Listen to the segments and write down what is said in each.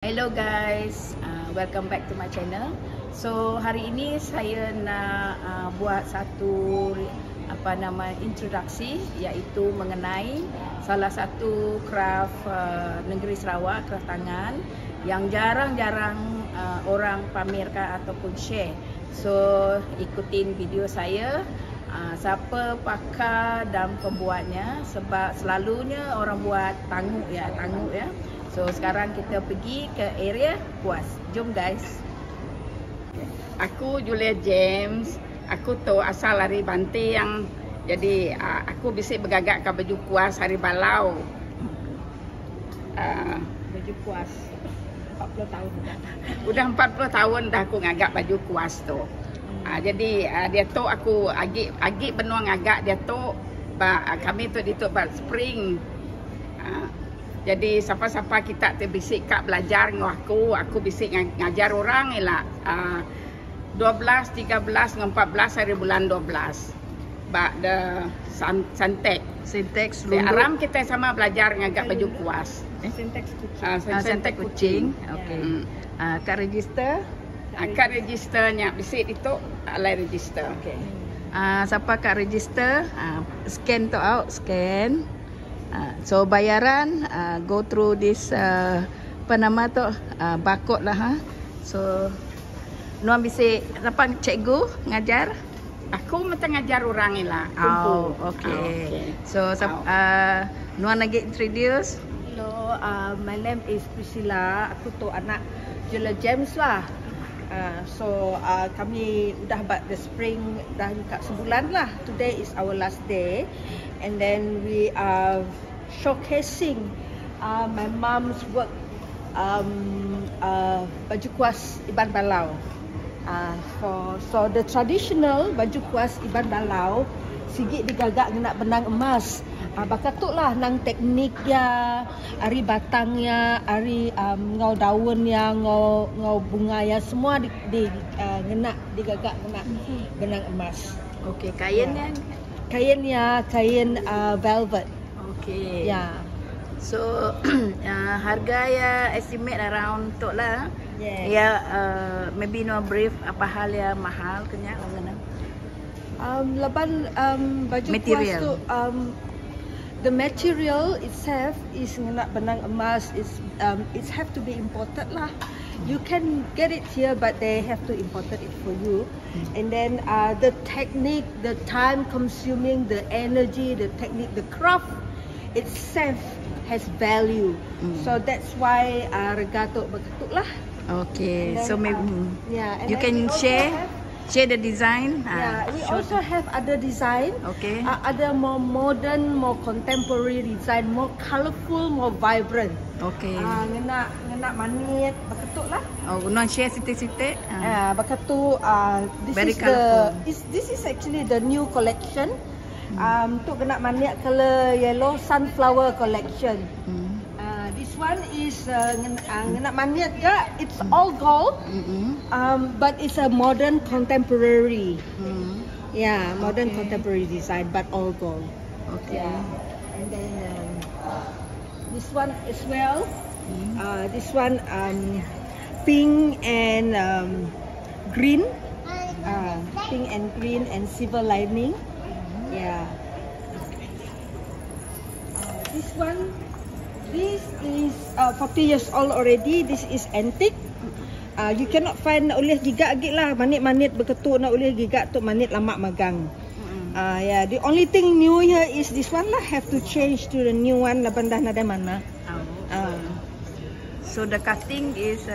Hello guys, welcome back to my channel. So hari ini saya nak buat satu introduksi, iaitu mengenai salah satu craft negeri Sarawak, craft tangan yang jarang-jarang orang pamerkan ataupun share. So ikutin video saya, siapa pakar dan pembuatnya, sebab selalunya orang buat tanguk ya. So sekarang kita pergi ke area kuas. Jom guys. Aku Julia James. Aku tu asal dari Banting yang jadi aku bisik bergagakkan baju kuas hari balau. Baju kuas 40 tahun dah. Udah 40 tahun dah aku ngagak baju kuas tu. Jadi dia tu aku agi benua ngagak dia tu kami tu dituk spring. Jadi siapa-siapa kita terbisik kak belajar dengan aku bisik ngajar orang ialah 12, 13 dengan 14 hari bulan 12. The Santek aram kita sama belajar ngagak baju kuas. Santek kucing. Okey. Kad register. Kad registernya bisik itu alai register. Okey. Siapa kad register, scan tu out, scan. So bayaran go through this barcode lah So Nuan bisik siapa cikgu ngajar? Aku macam ngajar orang ni lah. Oh, okay. So Nuan lagi introduce. Hello, my name is Priscilla. Aku tu anak Julia James lah. So kami dah buat the spring dah dekat sebulan lah. Today is our last day, and then we are showcasing my mom's work, baju kuas Iban Balau. So the traditional baju kuas Iban Balau sigit digagak nak benang emas. Bakatuk lah nang teknik ya, ari batangnya, ari ngau daunnya, ngau bunga ya, semua ngena digagak ngena benang emas. Okey, kainnya? Kain velvet. Okey. Ya. So harga ya estimate around tu lah. Yes. Ya, maybe no brief apa hal ya mahal kena ngana. Laban baju material. kuas tu the material itself is ngena benang emas, is it have to be imported lah. You can get it here, but they have to import it for you. And then the technique, the time consuming, the energy, the technique, the craft itself has value. So that's why regato begitu lah. Okay, so maybe you and can share the design. Yeah, we also have other design. Okay. Other more modern, more contemporary design, more colorful, more vibrant. Okay. Ngena manit beketuk lah. Oh, non share sitik-sitik. Beketuk. Very colorful. This is actually the new collection. Tu kena manit color yellow sunflower collection. This one is ngena manit ga. It's all gold. But it's a modern contemporary. Yeah, modern contemporary design, but all gold. Okay. Yeah. And then this one as well. This one pink and green. Pink and green and silver lining. Yeah. This one. This is 40 years old already. This is antique. You cannot find oleh gigak lagi lah. Manit-manit berketuk nak oleh gigak tu manit lama magang. Yeah, the only thing new here is this one lah. Have to change to the new one. Laban dah nada mana. So the cutting is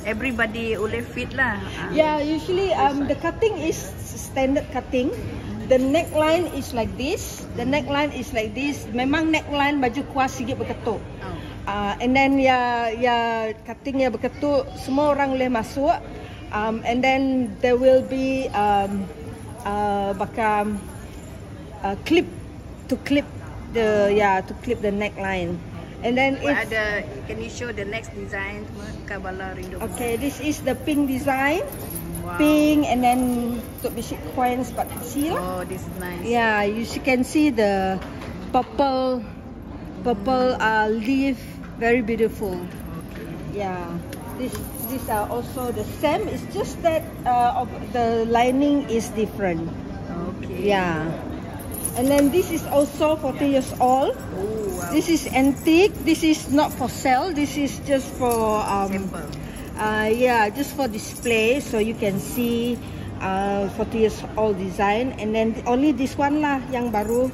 everybody oleh fit lah. Yeah, usually the cutting is standard cutting. The neckline is like this. The neckline is like this. Memang neckline baju kuas sikit berketuk. And then cutting ya berketuk, semua orang boleh masuk. And then there will be clip to clip the neckline. And then can you show the next design? Okay, this is the pink design. Wow. Pink and then untuk basic coins but kecil. Oh, this is nice. Yeah, you can see the purple leaf, very beautiful. Yeah, these are also the same. It's just that of the lining is different. Okay. Yeah. And then this is also 40 years old. Oh, wow. This is antique. This is not for sale. This is just for Simple. yeah, just for display, so you can see 40 years old design. And then only this one lah yang baru.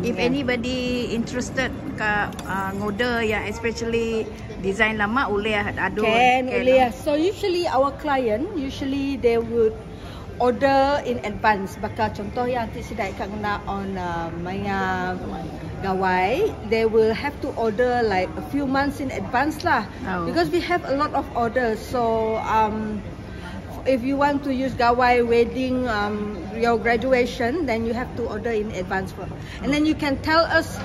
If yeah. anybody interested ngorder yang especially design lama, boleh adu. Boleh. So usually our client, they would order in advance. Bakal contoh yang nanti sedai kat guna on maya gawai, they will have to order like a few months in advance lah. Oh. Because we have a lot of orders. So if you want to use gawai wedding, your graduation, then you have to order in advance for. And then you can tell us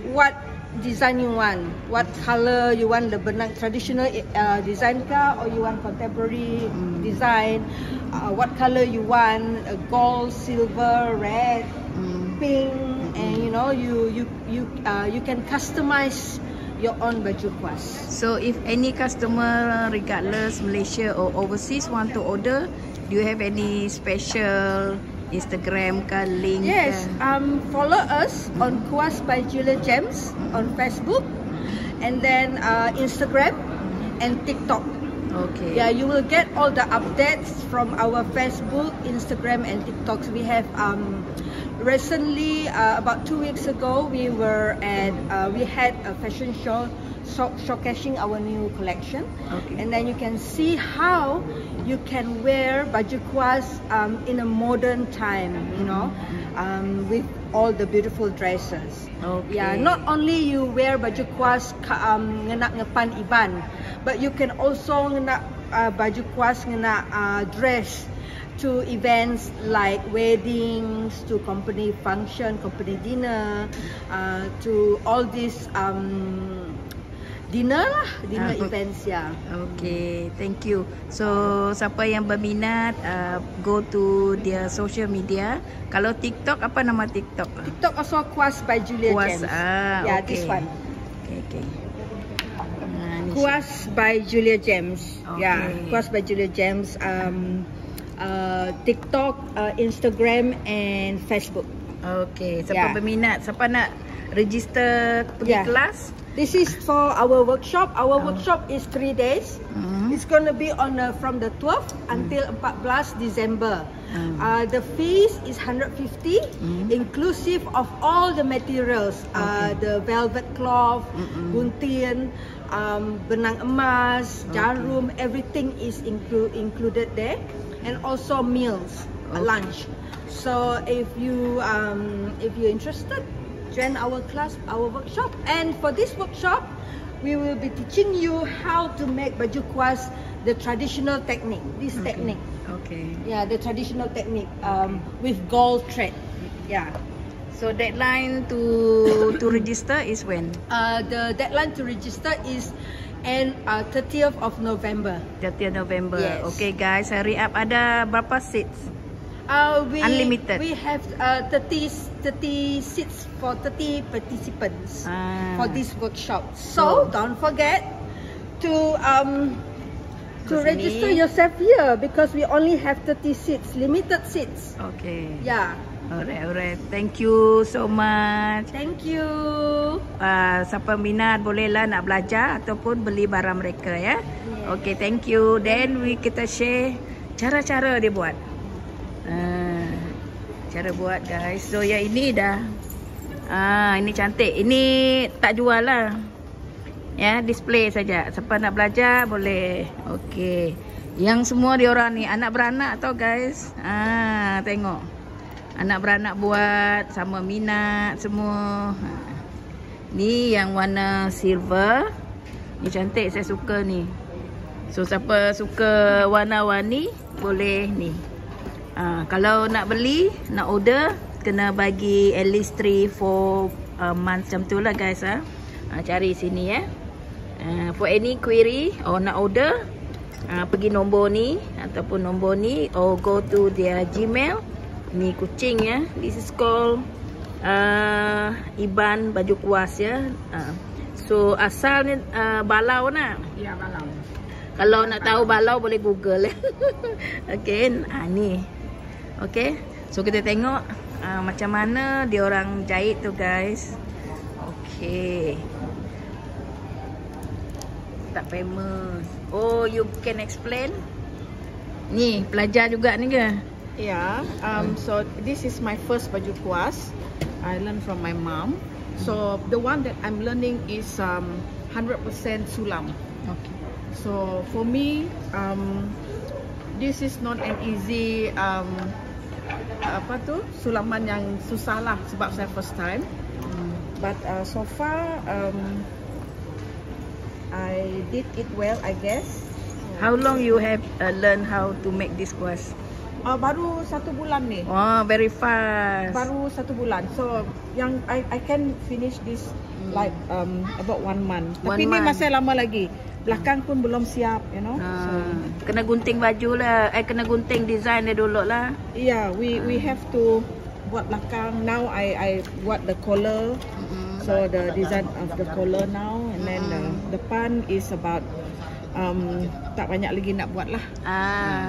what design you want, what color you want, the benang traditional design ka, or you want contemporary design, what color you want, gold, silver, red, pink, and you know you can customize your own baju kuas. So if any customer regardless Malaysia or overseas want to order, do you have any special Instagram ka link? Yes, follow us on Kuas by Julia Gems on Facebook, and then Instagram and TikTok. Okay. Yeah, you will get all the updates from our Facebook, Instagram, and TikTok. We have recently, about 2 weeks ago, we had a fashion show showcasing our new collection. Okay. And then you can see how you can wear baju kuas in a modern time, you know, with all the beautiful dresses. Okay. Yeah, not only you wear baju kuas ngena ngepan iban, but you can also ngena baju kuas ngena dress to events like weddings, to company function, company dinner, to all these dinner events, yeah. Okay, thank you. So siapa yang berminat, go to their social media. Kalau TikTok, apa nama TikTok? TikTok also Kuas by Julia Kuas, Gems. okay. Yeah, this one. Okay. Kuas by Julia Gems. Okay. Yeah, Kuas by Julia Gems. TikTok, Instagram, and Facebook. Okay, siapa berminat, siapa nak register pergi kelas? This is for our workshop. Our workshop is 3 days. It's going to be on from the 12th until 14 December. The fees is 150, inclusive of all the materials. The velvet cloth, gunting, benang emas, jarum, everything is included there. And also meals, lunch. So if you're interested, join our class, our workshop. And for this workshop, we will be teaching you how to make baju kuas the traditional technique. This technique. Okay. Yeah, the traditional technique with gold thread. Yeah. So deadline to register is when? The deadline to register is 30th of November. 30th November. Yes. Okay guys, hurry up. Ada berapa seats? Unlimited. We have 30 seats for 30 participants for this workshop. So don't forget to register yourself here, because we only have 30 seats, limited seats. Okay. Yeah. Alright. Thank you so much. Thank you. Siapa minat bolehlah nak belajar ataupun beli barang mereka ya. Okay, thank you. Then kita share cara-cara dia buat. Cara buat guys. So yang ini dah ini cantik. Ini tak jual lah. Ya, display saja. Siapa nak belajar boleh. Okey. Yang semua diorang ni anak beranak tau guys. Tengok. Anak beranak buat, sama minat semua. Ni yang warna silver. Ni cantik, saya suka ni. So siapa suka warna-warni boleh ni. Kalau nak beli, nak order, kena bagi at least 3-4 months macam tu lah guys. Cari sini ya. For any query or nak order, pergi nombor ni ataupun nombor ni, or go to their Gmail. Ni kucing ya. This is called Iban baju kuas ya. So asal ni balau nak. Ya, balau. Kalau nak tahu balau boleh Google. Okey, ni. Okey. So kita tengok macam mana dia orang jahit tu guys. Okey. Tak famous. Oh, you can explain? Ni, pelajar juga ni ke? Yeah, so this is my first baju kuas. I learned from my mom. So the one that I'm learning is 100% sulam. Okay. So for me, this is not an easy sulaman yang susah lah sebab saya first time. But so far I did it well, I guess. How long you have learned how to make this kuas? Baru 1 bulan ni. Oh, very fast. Baru 1 bulan. So yang I can finish this like about 1 month. Tapi ni masih lama lagi. Belakang pun belum siap, you know. So, kena gunting baju lah. Kena gunting design dia dulu lah. Yeah, we have to buat belakang. Now I buat the collar. So the design of the collar now, and then depan is about tak banyak lagi nak buat lah.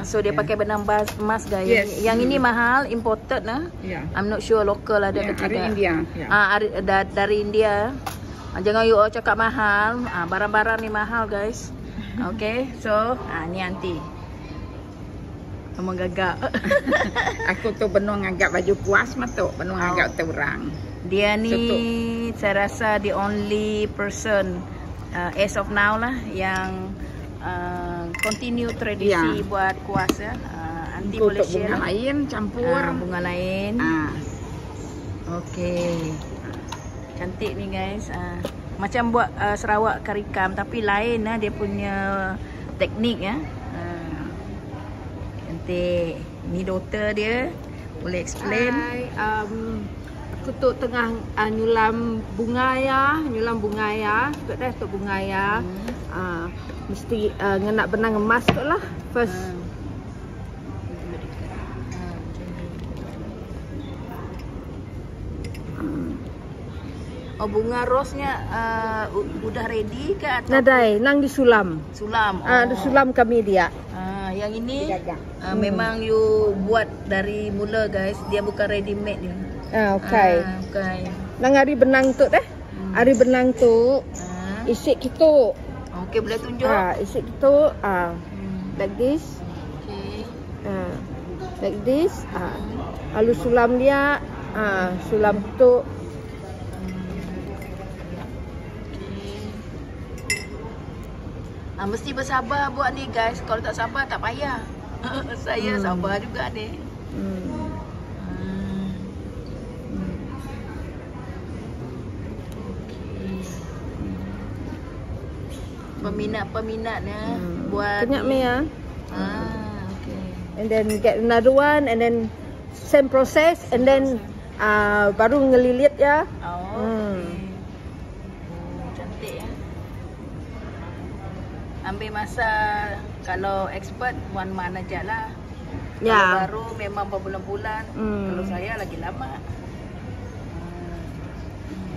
So dia pakai benang emas guys. Yes. Yang ini mahal, imported lah. Yeah. I'm not sure local ada ke tidak. Dari India. Dari India. Jangan you all cakap mahal. Barang-barang ni mahal guys. Okay, so ni aunty. Memang gagak. Aku tu benung agak baju kuas matuk, benung agak terang. Dia ni saya rasa the only person as of now lah yang continue tradisi buat kuas ya. Aunty boleh share bunga lain campur bunga lain. Okey. Cantik ni guys. Macam buat Sarawak karikam tapi lain dia punya teknik ya. Cantik. Ni doktor dia. Boleh explain? Aku tu tengah nyulam bunga ya, tu dah tu bunga ya. Mesti nak benang emas tu lah first. Oh, bunga rosnya udah ready ke atau Nadai, nang disulam. Sulam? Disulam kami dia. Yang ini memang you buat dari mula guys. Dia bukan ready made dia. Okay. Okay. Nang hari benang tu dah. Hari benang tu isi kita. Okay, boleh tunjuk? Isi kita like this. Okay. Like this. Lalu sulam dia sulam tu. Mesti bersabar buat ni guys. Kalau tak sabar tak payah. Saya sabar juga ni. Peminat-peminatnya buat Kenyak ni ya. Okay. And then get another one and then same process and then baru ngelilit ya. Cantik ya. Ambil masa kalau expert 1 month aja lah. Kalau baru memang berbulan-bulan. Kalau saya lagi lama.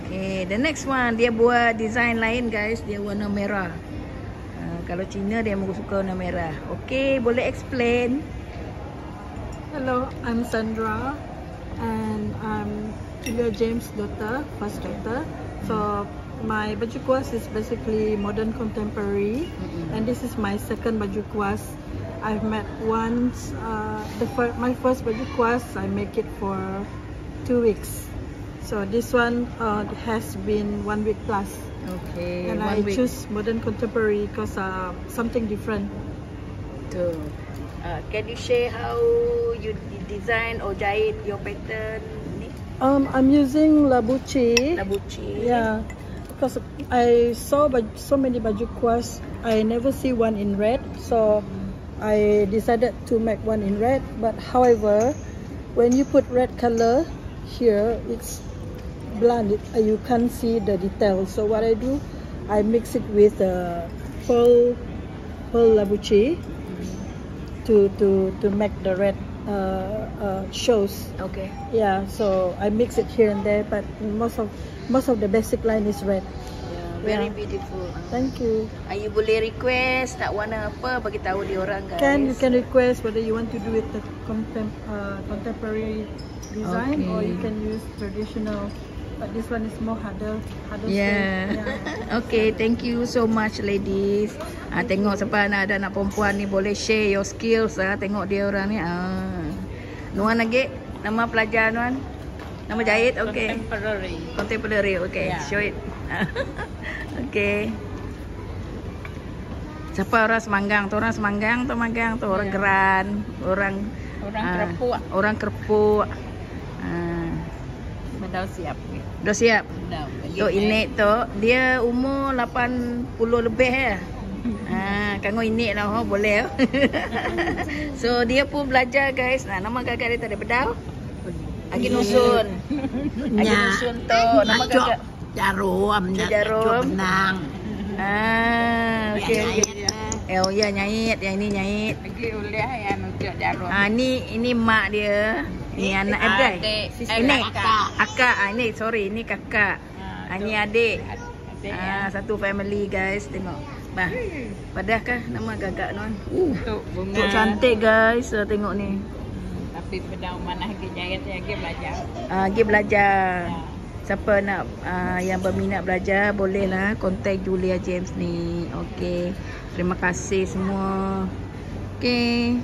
Okay, the next one dia buat design lain guys. Dia warna merah. Kalau Cina dia suka warna merah. Okay, boleh explain? Hello, I'm Sandra and I'm Julia James' daughter, first daughter. So my baju kuas is basically modern contemporary, and this is my second baju kuas. I've met once. My first baju kuas I make it for 2 weeks. So this one has been 1 week plus. Okay. And I choose modern contemporary because something different. Can you share how you design or jahit your pattern ni? I'm using labuchi. Labuchi. Yeah, because I saw so many baju kuas. I never see one in red, so I decided to make one in red. But however, when you put red color here, it's blunt. You can't see the details. So what I do, I mix it with pearl labuchi to make the red shows. Okay. Yeah, so I mix it here and there, but most of the basic line is red. very Yeah. beautiful. Thank you. You boleh request tak warna apa, bagi tahu dia orang guys. You can request whether you want to do it the contemporary design or you can use traditional. But this one is more harder Yeah. style. Yeah. Okay, thank you so much ladies. Tengok siapa ada anak perempuan ni boleh share your skills. Tengok dia orang ni. Nuan lagi nama pelajar Nuan. Nama jahit okey. Contemporary. Okay, Yeah. show it. Okay. Siapa orang Semanggang tu? Orang Semanggang tu Magang tu orang Geran, orang Kerepuk. Orang Kerepuk. Dah siap. Dah siap. Dah. Tok Inek tu dia umur 80 lebih ya. Kanggo Inek lah boleh. So dia pun belajar guys. Nama kakak dia tadi Bedau. Agi Nusun. Agi Nusun tu nama kakak Jarum. Jarum. Benang. Okey. Oh ya nyait, yang ini nyait. Lagi uliah yang nunjuk jarum. Ini mak dia. Ini anak adik. Ini akak. Ini sorry, ini kakak. Ini adik. Satu family guys, tengok. Bah. Padahkah nama gagak Nuan? Untuk bunga. Tok cantik guys, tengok ni. Tapi benda mana lagi jahit lagi belajar. Pergi belajar. Siapa nak yang berminat belajar bolehlah kontak Julia James ni. Okey. Terima kasih semua. Okey.